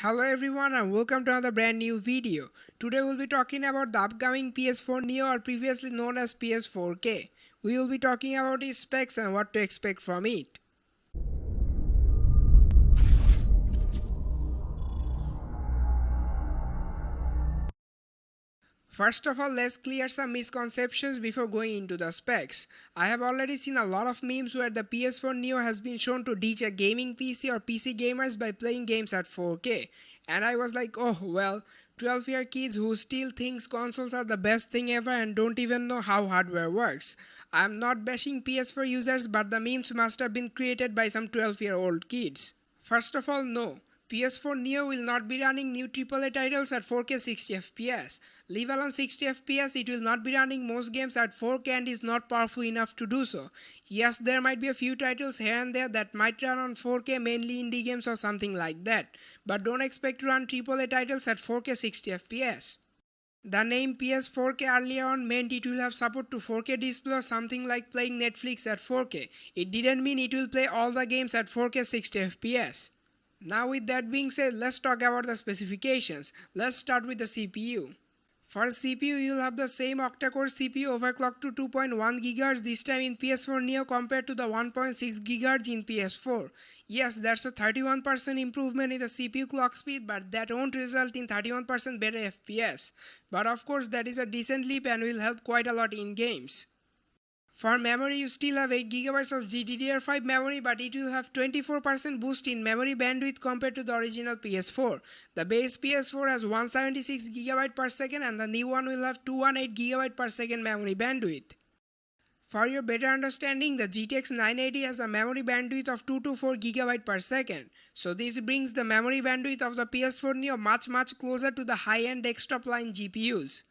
Hello everyone and welcome to another brand new video. Today we'll be talking about the upcoming PS4 Neo, or previously known as PS4K. We will be talking about its specs and what to expect from it. First of all, let's clear some misconceptions before going into the specs. I have already seen a lot of memes where the PS4 Neo has been shown to ditch a gaming PC or PC gamers by playing games at 4K. And I was like, oh well, 12-year kids who still thinks consoles are the best thing ever and don't even know how hardware works. I'm not bashing PS4 users, but the memes must have been created by some 12-year-old kids. First of all, no. PS4 Neo will not be running new AAA titles at 4K 60fps. Leave alone 60fps, it will not be running most games at 4K and is not powerful enough to do so. Yes, there might be a few titles here and there that might run on 4K, mainly indie games or something like that. But don't expect to run AAA titles at 4K 60fps. The name PS4K earlier on meant it will have support to 4K display or something like playing Netflix at 4K. It didn't mean it will play all the games at 4K 60fps. Now with that being said, let's talk about the specifications. Let's start with the CPU. For CPU, you'll have the same octa-core CPU overclocked to 2.1 GHz this time in PS4 Neo compared to the 1.6 GHz in PS4. Yes, that's a 31% improvement in the CPU clock speed, but that won't result in 31% better FPS. But of course, that is a decent leap and will help quite a lot in games. For memory, you still have 8GB of GDDR5 memory, but it will have 24% boost in memory bandwidth compared to the original PS4. The base PS4 has 176GB per second and the new one will have 218GB per second memory bandwidth. For your better understanding, the GTX 980 has a memory bandwidth of 224GB per second. So this brings the memory bandwidth of the PS4 Neo much closer to the high-end desktop line GPUs.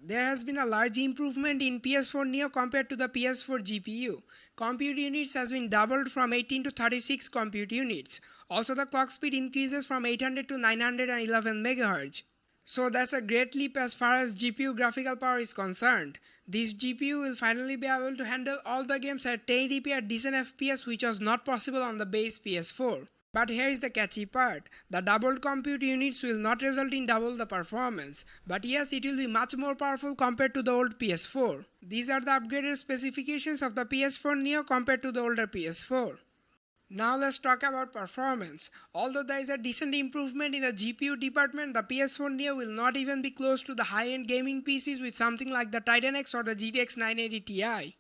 There has been a large improvement in PS4 Neo compared to the PS4 GPU. Compute units has been doubled from 18 to 36 compute units. Also the clock speed increases from 800 to 911 MHz. So that's a great leap as far as GPU graphical power is concerned. This GPU will finally be able to handle all the games at 1080p at decent FPS, which was not possible on the base PS4. But here is the catchy part. The doubled compute units will not result in double the performance. But yes, it will be much more powerful compared to the old PS4. These are the upgraded specifications of the PS4 Neo compared to the older PS4. Now let's talk about performance. Although there is a decent improvement in the GPU department, the PS4 Neo will not even be close to the high-end gaming PCs with something like the Titan X or the GTX 980 Ti.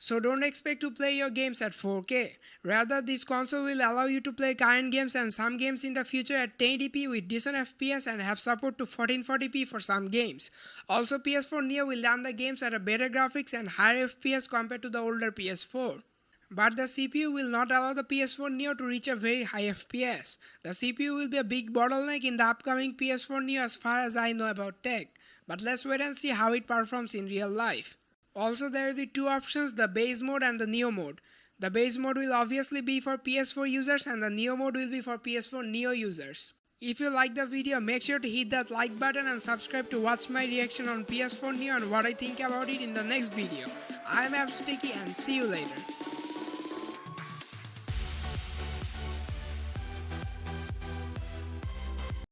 So don't expect to play your games at 4K. Rather, this console will allow you to play current games and some games in the future at 1080p with decent FPS and have support to 1440p for some games. Also, PS4 Neo will run the games at a better graphics and higher FPS compared to the older PS4. But the CPU will not allow the PS4 Neo to reach a very high FPS. The CPU will be a big bottleneck in the upcoming PS4 Neo as far as I know about tech. But let's wait and see how it performs in real life. Also, there will be two options, the base mode and the Neo mode. The base mode will obviously be for PS4 users and the Neo mode will be for PS4 Neo users. If you like the video, make sure to hit that like button and subscribe to watch my reaction on PS4 Neo and what I think about it in the next video. I am AbsTechie and see you later.